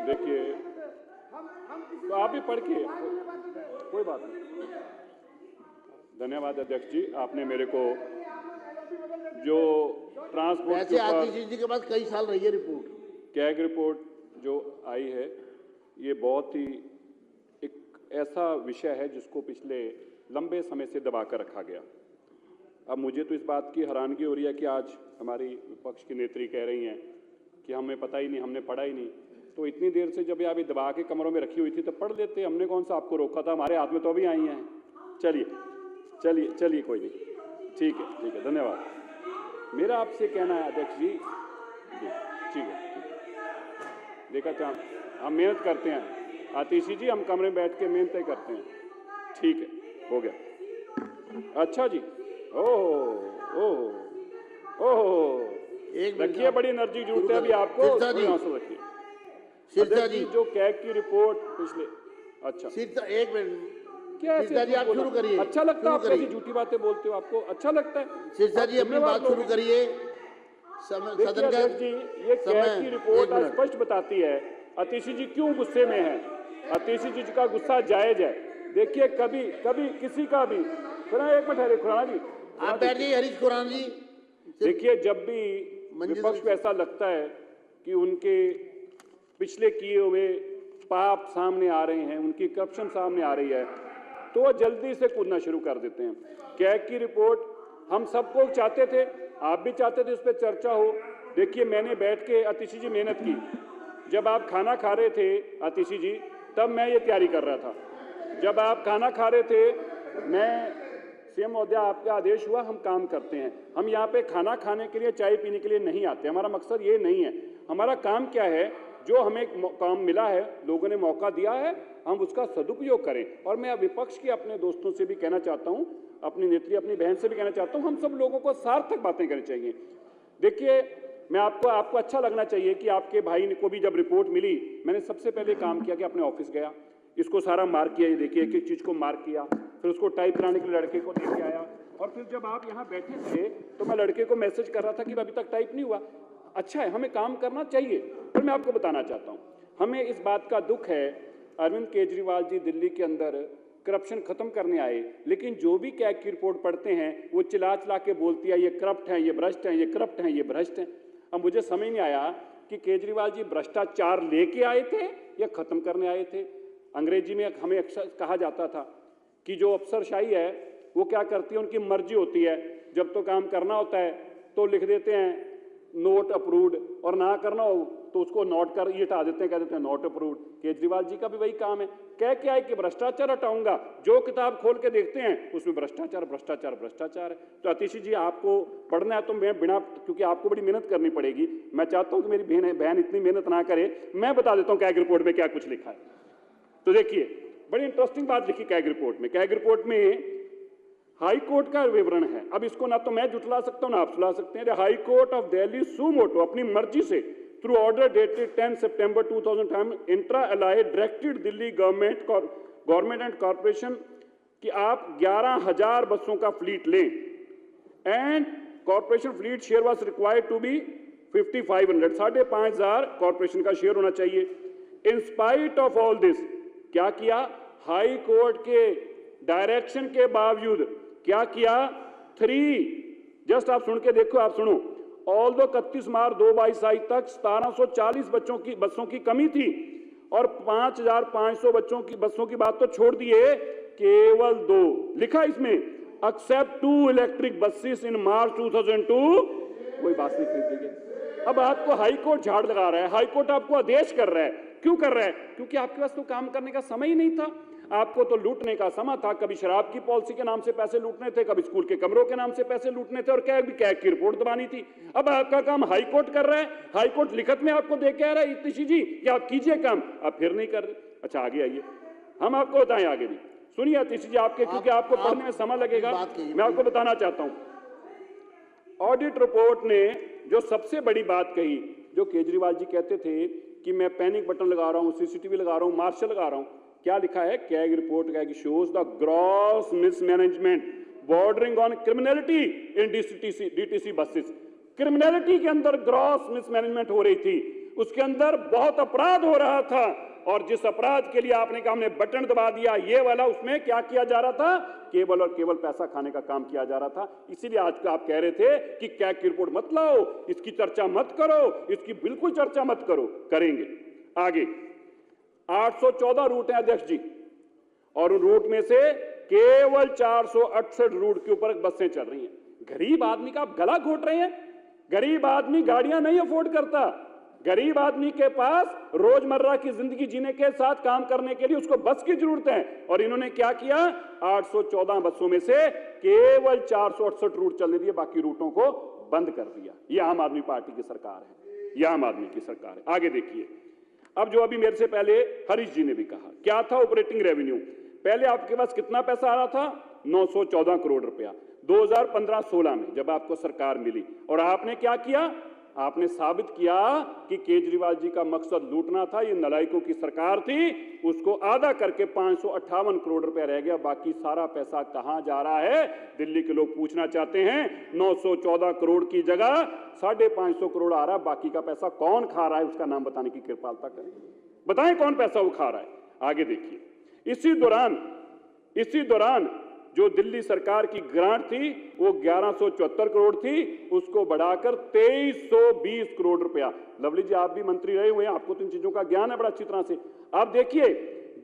देखिए, तो आप भी पढ़ के, कोई बात नहीं। धन्यवाद अध्यक्ष जी, आपने मेरे को जो ट्रांसपोर्ट के ऊपर आतिशी जी के पास कई साल रही है रिपोर्ट, कैग रिपोर्ट जो आई है, ये बहुत ही एक ऐसा विषय है जिसको पिछले लंबे समय से दबा कर रखा गया। अब मुझे तो इस बात की हैरानगी हो रही है कि आज हमारी विपक्ष की नेत्री कह रही हैं कि हमें पता ही नहीं, हमने पढ़ा ही नहीं। तो इतनी देर से जब अभी दबा के कमरों में रखी हुई थी तो पढ़ लेते, हमने कौन सा आपको रोका था? हमारे हाथ में तो अभी आई हैं। चलिए चलिए चलिए, कोई नहीं, ठीक है, धन्यवाद। मेरा आपसे कहना है अध्यक्ष जी, ठीक है, देखा था, हम मेहनत करते हैं आतिशी जी, हम कमरे में बैठ के मेहनत करते हैं, ठीक है, हो गया। अच्छा जी, ओह, रखिए, बड़ी एनर्जी जरूरत है अभी आपको, रखिए। सिरसा जी, जो कैग की रिपोर्ट पिछले, अच्छा सिरसा, एक मिनट, क्या सिरसा जी आप शुरू करिए। अच्छा लगता है आप ऐसी झूठी बातें बोलते हो? आपको अच्छा लगता है? सिरसा जी अपनी बात शुरू करिए। सदन का जी, ये कैग की रिपोर्ट आज स्पष्ट बताती है आतिशी जी क्यों गुस्से में है। आतिशी जी का गुस्सा जायज है। देखिए, कभी किसी का भी, एक मिनट है खुराना जी, आप बैठिए। हरीश खुराना जी, देखिए, जब भी विपक्ष को ऐसा लगता है कि उनके पिछले किए हुए पाप सामने आ रहे हैं, उनकी करप्शन सामने आ रही है, तो वो जल्दी से कूदना शुरू कर देते हैं। कैग की रिपोर्ट हम सबको चाहते थे, आप भी चाहते थे उस पर चर्चा हो। देखिए, मैंने बैठ के, आतिशी जी मेहनत की, जब आप खाना खा रहे थे आतिशी जी, तब मैं ये तैयारी कर रहा था। जब आप खाना खा रहे थे, मैं सीएम महोदय आपका आदेश हुआ, हम काम करते हैं। हम यहाँ पे खाना खाने के लिए, चाय पीने के लिए नहीं आते, हमारा मकसद ये नहीं है। हमारा काम क्या है, जो हमें काम मिला है, लोगों ने मौका दिया है, हम उसका सदुपयोग करें। और मैं विपक्ष के अपने दोस्तों से भी कहना चाहता हूं, अपनी नेत्री, अपनी बहन से भी कहना चाहता हूं, हम सब लोगों को सार्थक बातें करनी चाहिए। देखिए, मैं आपको अच्छा लगना चाहिए कि आपके भाई को भी जब रिपोर्ट मिली, मैंने सबसे पहले काम किया कि अपने ऑफिस गया, इसको सारा मार्क किया, ये देखिए एक एक चीज को मार्क किया, फिर उसको टाइप कराने के लिए लड़के को लेके आया, और फिर जब आप यहाँ बैठे थे तो मैं लड़के को मैसेज कर रहा था कि अभी तक टाइप नहीं हुआ। अच्छा है, हमें काम करना चाहिए। फिर मैं आपको बताना चाहता हूँ, हमें इस बात का दुख है, अरविंद केजरीवाल जी दिल्ली के अंदर करप्शन खत्म करने आए, लेकिन जो भी कैग की रिपोर्ट पढ़ते हैं वो चिल्ला के बोलती है ये करप्ट है, ये भ्रष्ट है, ये करप्ट है, ये भ्रष्ट है। अब मुझे समझ नहीं आया कि केजरीवाल जी भ्रष्टाचार लेके आए थे या खत्म करने आए थे। अंग्रेजी में हमें अक्सर कहा जाता था कि जो अफसरशाही है वो क्या करती है, उनकी मर्जी होती है, जब तो काम करना होता है तो लिख देते हैं नोट अप्रूव्ड, और ना करना हो तो उसको नोट कर ये हटा देते हैं, कह देते हैं नोट अप्रूव्ड। केजरीवाल जी का भी वही काम है, क्या है कि भ्रष्टाचार हटाऊंगा, जो किताब खोल के देखते हैं उसमें भ्रष्टाचार भ्रष्टाचार भ्रष्टाचार है। तो आतिशी जी, आपको पढ़ना है तो मैं बिना, क्योंकि आपको बड़ी मेहनत करनी पड़ेगी, मैं चाहता हूं कि मेरी बहन इतनी मेहनत ना करे, मैं बता देता हूं कैग रिपोर्ट में क्या कुछ लिखा है। तो देखिए, बड़ी इंटरेस्टिंग बात लिखी कैग रिपोर्ट में। कैग रिपोर्ट में हाई कोर्ट का विवरण है। अब इसको ना तो मैं जुटला सकता हूं ना आप सुला सकते हैं। High court of Delhi suo moto अपनी मर्जी से थ्रू ऑर्डर डेटेड 10 सितंबर 2010 inter alia directed Delhi government and corporation कि आप 11,000 बसों का फ्लीट लें, and corporation fleet share was required to be 5,500, 5,500 corporation का शेयर होना चाहिए। In spite of all this, क्या किया हाई कोर्ट के डायरेक्शन के बावजूद, क्या किया 3, जस्ट आप सुन के देखो, आप सुनो, ऑल्दो 31 मार्च 2022 तक 1740 बसों की कमी थी, और 5,500 बसों की बात तो छोड़ दिए, केवल 2 लिखा इसमें, एक्सेप्ट 2 इलेक्ट्रिक बसेस इन मार्च 2002, कोई बात नहीं खरीदी गई। अब आपको हाई कोर्ट झाड़ लगा रहा है, हाई कोर्ट आपको आदेश कर रहा है। क्यों कर रहा है? क्योंकि आपके पास तो काम करने का समय ही नहीं था, आपको तो लूटने का समय था। कभी शराब की पॉलिसी के नाम से पैसे लूटने थे, कभी स्कूल के कमरों के नाम से पैसे लूटने थे, और कैग की रिपोर्ट दबानी थी। अब आपका काम हाई कोर्ट कर रहा है, हाई कोर्ट लिखत में आपको दे के आ रहा है आतिशी जी कि आप कीजिए काम, आप फिर नहीं कर रहे। अच्छा, आगे आइए, हम आपको बताएं आगे भी। सुनिए आतिशी जी, आपके क्योंकि आपको पढ़ने में समय लगेगा, मैं आपको बताना चाहता हूं। ऑडिट रिपोर्ट ने जो सबसे बड़ी बात कही, जो केजरीवाल जी कहते थे कि मैं पैनिक बटन लगा रहा हूं, सीसीटीवी लगा रहा हूं, मार्शल लगा रहा हूं, क्या लिखा है कैग रिपोर्ट का, shows the gross mismanagement bordering on criminality in DTC buses. Criminality के अंदर ग्रॉस मिसमैनेजमेंट हो रही थी, उसके अंदर बहुत अपराध हो रहा था, और जिस अपराध के लिए आपने कहा हमने बटन दबा दिया ये वाला, उसमें क्या किया जा रहा था? केवल और केवल पैसा खाने का काम किया जा रहा था। इसीलिए आज का आप कह रहे थे कि कैग की रिपोर्ट मत लाओ, इसकी चर्चा मत करो, इसकी बिल्कुल चर्चा मत करो। करेंगे। आगे 814 रूट हैं अध्यक्ष जी, और उन रूट में से केवल 468 रूट के ऊपर बसें चल रही हैं। गरीब आदमी का आप गला घोट रहे हैं। गरीब आदमी गाड़ियां नहीं अफोर्ड करता। गरीब आदमी के पास रोजमर्रा की जिंदगी जीने के साथ काम करने के लिए उसको बस की जरूरत है, और इन्होंने क्या किया? 814 बसों में से केवल 468 रूट चलने दिए, बाकी रूटों को बंद कर दिया। यह आम आदमी पार्टी की सरकार है, यह आम आदमी की सरकार है। आगे देखिए, अब जो अभी मेरे से पहले हरीश जी ने भी कहा, क्या था ऑपरेटिंग रेवेन्यू? पहले आपके पास कितना पैसा आ रहा था? 914 करोड़ रुपया 2015-16 में जब आपको सरकार मिली। और आपने क्या किया? आपने साबित किया कि केजरीवाल जी का मकसद लूटना था, ये नालायकों की सरकार थी, उसको आधा करके 558 करोड़ रुपया रह गया। बाकी सारा पैसा कहां जा रहा है? दिल्ली के लोग पूछना चाहते हैं। 914 करोड़ की जगह 550 करोड़ आ रहा है, बाकी का पैसा कौन खा रहा है? उसका नाम बताने की कृपालता करें, बताएं कौन पैसा वो खा रहा है। आगे देखिए, इसी दौरान जो दिल्ली सरकार की ग्रांट थी वो 1174 करोड़ थी, उसको बढ़ाकर 2320 करोड़ रुपया। लवली जी आप भी मंत्री रहे हुए हैं, आपको तो इन चीजों का ज्ञान है बड़ा अच्छी तरह से। आप देखिए,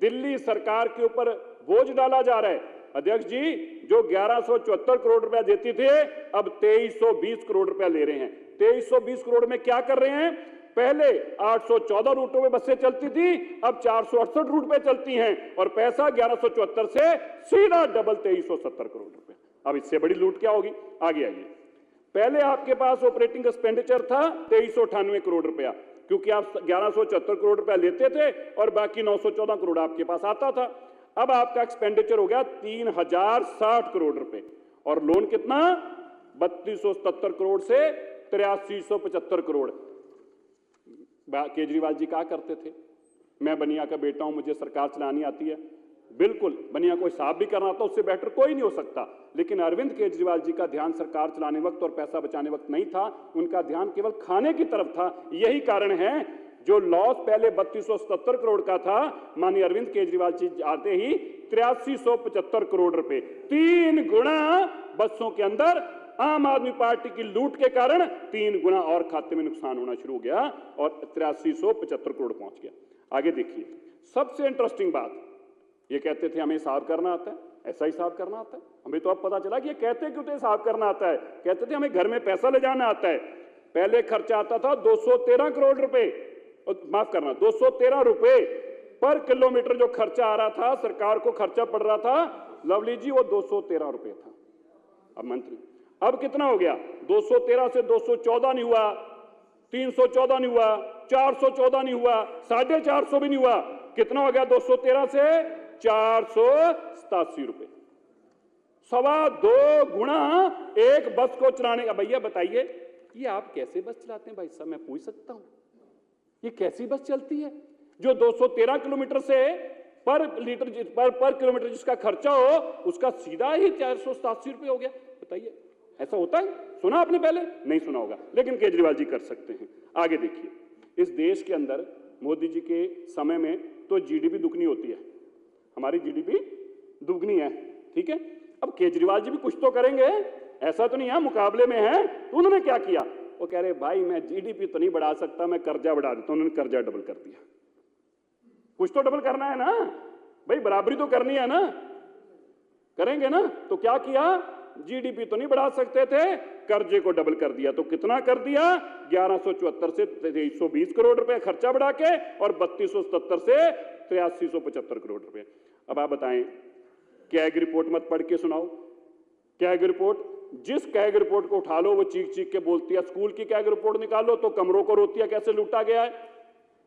दिल्ली सरकार के ऊपर बोझ डाला जा रहा है। अध्यक्ष जी, जो 1174 करोड़ रुपया देती थे, अब 2320 करोड़ रुपया ले रहे हैं। 2320 करोड़ में क्या कर रहे हैं? पहले 814 रूटों में बसें चलती थी, अब 468 रूट पे चलती हैं, और पैसा 1174 से सीधा डबल 2370 करोड़ रुपए। अब इससे बड़ी लूट क्या होगी? आगे आइए। पहले आपके पास ऑपरेटिंग एक्सपेंडिचर था 2398 करोड़ रुपया, क्योंकि आप 1174 करोड़ रुपया लेते थे और बाकी 914 करोड़ आपके पास आता था। अब आपका एक्सपेंडिचर हो गया 3060 करोड़ रुपए, और लोन कितना? 3277 करोड़ से 8375 करोड़। केजरीवाल जी कहा करते थे, मैं बनिया का बेटा हूं, मुझे सरकार चलानी आती है। बिल्कुल, बनिया को हिसाब भी करना था, उससे बेटर कोई नहीं हो सकता। लेकिन अरविंद केजरीवाल जी का ध्यान सरकार चलाने वक्त और पैसा बचाने वक्त नहीं था, उनका ध्यान केवल खाने की तरफ था। यही कारण है जो लॉस पहले 3277 करोड़ का था, माननीय अरविंद केजरीवाल जी आते ही 8375 करोड़ रुपए, 3 गुना बसों के अंदर आम आदमी पार्टी की लूट के कारण 3 गुना और खाते में नुकसान होना शुरू हो गया और 8375 करोड़ पहुंच गया। आगे देखिए, सबसे इंटरेस्टिंग बात, ये कहते थे हमें हिसाब करना आता है, ऐसा हिसाब करना आता है। हमें तो अब पता चला कि ये कहते क्यों थे हिसाब करना आता है। कहते थे हमें घर में पैसा ले जाना आता है। पहले खर्चा आता था 213 करोड़ रुपए, माफ करना 213 रुपए पर किलोमीटर जो खर्चा आ रहा था, सरकार को खर्चा पड़ रहा था, लवली जी वो 213 रुपए था। अब मंत्री, अब कितना हो गया? 213 से 214 नहीं हुआ, 314 नहीं हुआ, 414 नहीं हुआ, 450 भी नहीं हुआ, कितना हो गया? 213 से 487 रुपए, 2.25 गुना एक बस को चलाने का। भैया बताइए, ये आप कैसे बस चलाते हैं भाई साहब? मैं पूछ सकता हूं, ये कैसी बस चलती है जो 213 किलोमीटर से पर किलोमीटर जिसका खर्चा हो, उसका सीधा ही 487 रुपए हो गया? बताइए, ऐसा होता है? सुना आपने? पहले नहीं सुना होगा, लेकिन केजरीवाल जी कर सकते हैं। आगे देखिए, इस देश के अंदर मोदी जी के समय में तो जीडीपी दुगनी होती है, हमारी जीडीपी दुगनी है, ठीक है। अब केजरीवाल जी भी कुछ तो करेंगे, ऐसा तो नहीं है मुकाबले में है। तो उन्होंने क्या किया? वो कह रहे भाई मैं जीडीपी तो नहीं बढ़ा सकता, मैं कर्जा बढ़ा देता हूं। उन्होंने कर्जा डबल कर दिया। कुछ तो डबल करना है ना भाई, बराबरी तो करनी है ना, करेंगे ना। तो क्या किया? जीडीपी तो नहीं बढ़ा सकते थे, कर्जे को डबल कर दिया। तो कितना कर दिया? 1174 से 2320 करोड़ रुपए खर्चा बढ़ा के, और 3270 से 8375 करोड़ रुपए। अब आप बताएं, कैग रिपोर्ट मत पढ़ के सुनाओ। कैग रिपोर्ट, जिस कैग रिपोर्ट को उठा लो वो चीख चीख के बोलती है। स्कूल की कैग रिपोर्ट निकालो तो कमरों को रोती है कैसे लूटा गया है,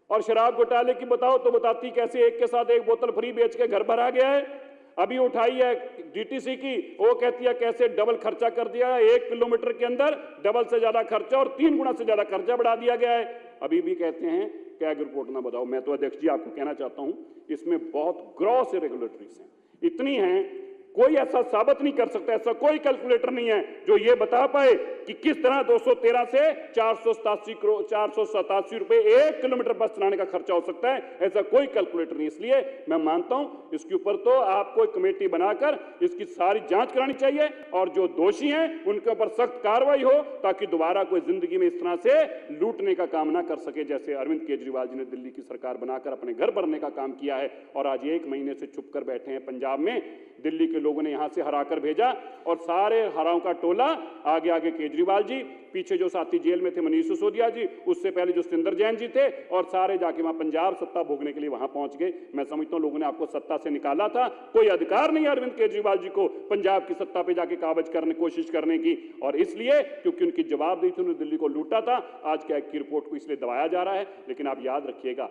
और शराब घोटाले की बताओ तो बताती कैसे एक के साथ एक बोतल फ्री बेच के घर भरा गया है। अभी उठाई है डीटीसी की, वो कहती है कैसे डबल खर्चा कर दिया है, 1 किलोमीटर के अंदर डबल से ज्यादा खर्चा और 3 गुना से ज्यादा खर्चा बढ़ा दिया गया है। अभी भी कहते हैं कैग रिपोर्ट ना बताओ। मैं तो अध्यक्ष जी आपको कहना चाहता हूं, इसमें बहुत ग्रॉस इरेगुलरिटीज हैं, इतनी हैं कोई ऐसा साबित नहीं कर सकता, ऐसा कोई कैलकुलेटर नहीं है जो ये बता पाए कि किस तरह 213 से 487 रुपए 1 किलोमीटर बस चलाने का खर्चा हो सकता है, ऐसा कोई कैलकुलेटर नहीं। इसलिए मैं मानता हूं इसके ऊपर तो आपको एक कमेटी बनाकर इसकी सारी जांच करानी चाहिए और जो दोषी हैं उनके ऊपर सख्त कार्रवाई हो, ताकि दोबारा कोई जिंदगी में इस तरह से लूटने का काम ना कर सके, जैसे अरविंद केजरीवाल जी ने दिल्ली की सरकार बनाकर अपने घर भरने का काम किया है और आज 1 महीने से चुप कर बैठे हैं। पंजाब में दिल्ली के लोगों ने यहां से हराकर भेजा और सारे हराओं का टोला आगे आगे केजरीवाल जी, पीछे जो साथी जेल में थे मनीष सिसोदिया जी, उससे पहले जो सुंदर जैन जी थे, और सारे जाके वहां पंजाब सत्ता भोगने के लिए वहां पहुंच गए। मैं समझता हूं लोगों ने आपको सत्ता से निकाला था, कोई अधिकार नहीं है अरविंद केजरीवाल जी को पंजाब की सत्ता पे जाके काबज करने कोशिश करने की, और इसलिए क्योंकि उनकी जवाबदेही थी, उन्होंने दिल्ली को लूटा था। आज कैग की रिपोर्ट को इसलिए दबाया जा रहा है, लेकिन आप याद रखिएगा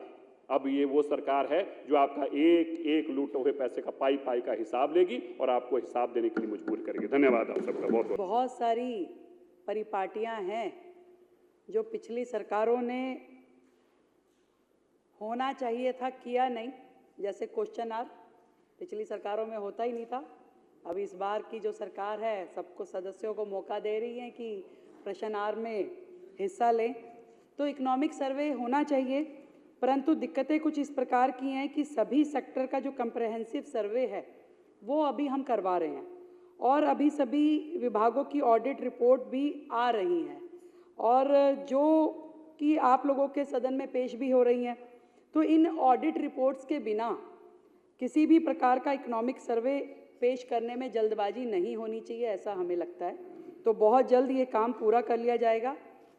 अब ये वो सरकार है जो आपका एक एक लूटे हुए पैसे का पाई पाई का हिसाब लेगी और आपको हिसाब देने के लिए मजबूर करेगी। धन्यवाद आप सबका बहुत बहुत। बहुत सारी परिपाटियां हैं जो पिछली सरकारों ने होना चाहिए था, किया नहीं, जैसे क्वेश्चन आवर पिछली सरकारों में होता ही नहीं था। अब इस बार की जो सरकार है सबको सदस्यों को मौका दे रही है कि प्रश्न आवर में हिस्सा लें, तो इकोनॉमिक सर्वे होना चाहिए, परंतु दिक्कतें कुछ इस प्रकार की हैं कि सभी सेक्टर का जो कंप्रहेंसिव सर्वे है वो अभी हम करवा रहे हैं और अभी सभी विभागों की ऑडिट रिपोर्ट भी आ रही हैं और जो कि आप लोगों के सदन में पेश भी हो रही हैं। तो इन ऑडिट रिपोर्ट्स के बिना किसी भी प्रकार का इकोनॉमिक सर्वे पेश करने में जल्दबाजी नहीं होनी चाहिए, ऐसा हमें लगता है। तो बहुत जल्द ये काम पूरा कर लिया जाएगा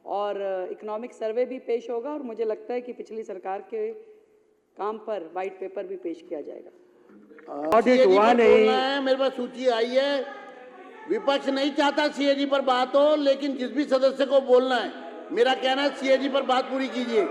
और इकोनॉमिक सर्वे भी पेश होगा और मुझे लगता है कि पिछली सरकार के काम पर वाइट पेपर भी पेश किया जाएगा। ऑडिट हुआ नहीं है, मेरे पास सूची आई है। विपक्ष नहीं चाहता सीएजी पर बात हो, लेकिन जिस भी सदस्य को बोलना है, मेरा कहना है सीएजी पर बात पूरी कीजिए।